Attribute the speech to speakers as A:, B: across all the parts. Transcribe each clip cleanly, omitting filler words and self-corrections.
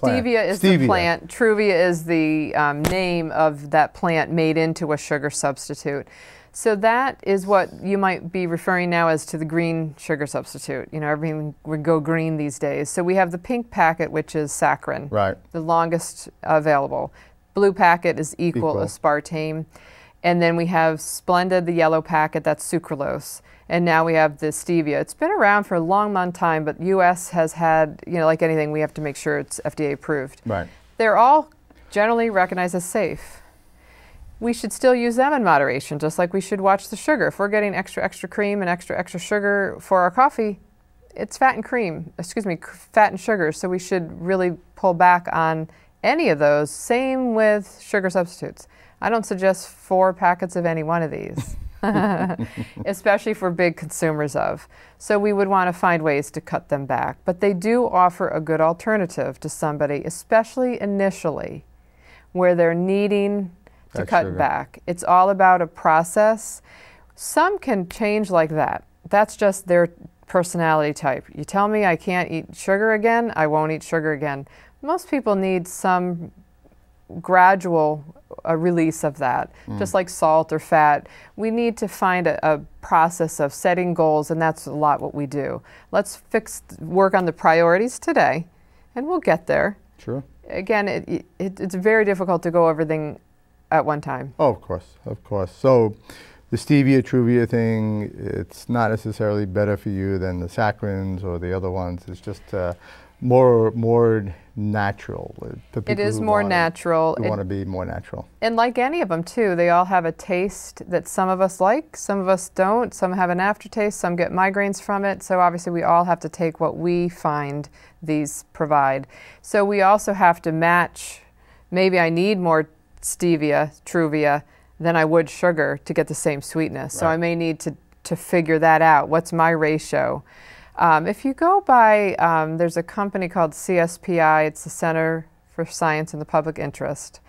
A: Stevia is the plant. Truvia is the name of that plant made into a sugar substitute. So that is what you might be referring now as to the green sugar substitute. You know, everything would go green these days. So we have the pink packet, which is saccharin,
B: right,
A: the longest available. Blue packet is equal aspartame. And then we have Splenda, the yellow packet, that's sucralose. And now we have the stevia. It's been around for a long, long time, but U.S. has had, you know, like anything, we have to make sure it's FDA approved.
B: Right.
A: They're all generally recognized as safe. We should still use them in moderation, just like we should watch the sugar. If we're getting extra cream and extra sugar for our coffee, it's fat and sugar. So we should really pull back on any of those. Same with sugar substitutes. I don't suggest 4 packets of any one of these, especially for big consumers of. So we would want to find ways to cut them back. But they do offer a good alternative to somebody, especially initially, where they're needing to cut back. It's all about a process. Some can change like that. That's just their personality type. You tell me I can't eat sugar again, I won't eat sugar again. Most people need some gradual release of that, just like salt or fat. We need to find a process of setting goals, and that's a lot what we do. Let's work on the priorities today, and we'll get there.
B: Sure.
A: Again, it's very difficult to go everything at one time.
B: Oh, of course, of course. So the stevia, truvia thing, it's not necessarily better for you than the saccharins or the other ones. It's just more natural.
A: It is more natural.
B: We want to be more natural.
A: And like any of them too, they all have a taste that some of us like, some of us don't, some have an aftertaste, some get migraines from it. So obviously we all have to take what we find these provide. So we also have to match, maybe I need more stevia, truvia, than I would sugar to get the same sweetness. Right. So I may need to figure that out. What's my ratio? If you go by, there's a company called CSPI, it's the Center for Science in the Public Interest.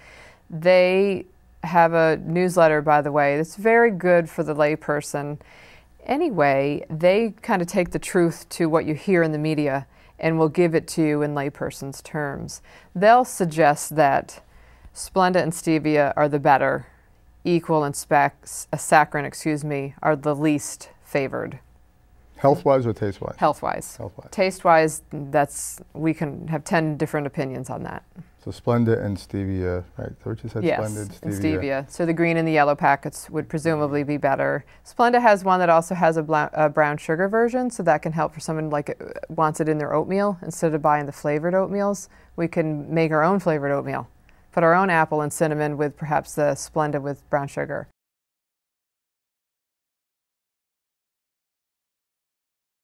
A: They have a newsletter, by the way, that's very good for the layperson. Anyway, they kind of take the truth to what you hear in the media and will give it to you in layperson's terms. They'll suggest that Splenda and stevia are the better, equal in specs, saccharin, are the least favored.
B: Health-wise or taste-wise?
A: Health-wise.
B: Health-wise.
A: Taste-wise, we can have 10 different opinions on that.
B: So Splenda and stevia, right? So what you said,
A: yes,
B: Splenda
A: and stevia. So the green and the yellow packets would presumably be better. Splenda has one that also has a brown sugar version, so that can help for someone like wants it in their oatmeal. Instead of buying the flavored oatmeals, we can make our own flavored oatmeal. Put our own apple and cinnamon with perhaps the Splenda with brown sugar.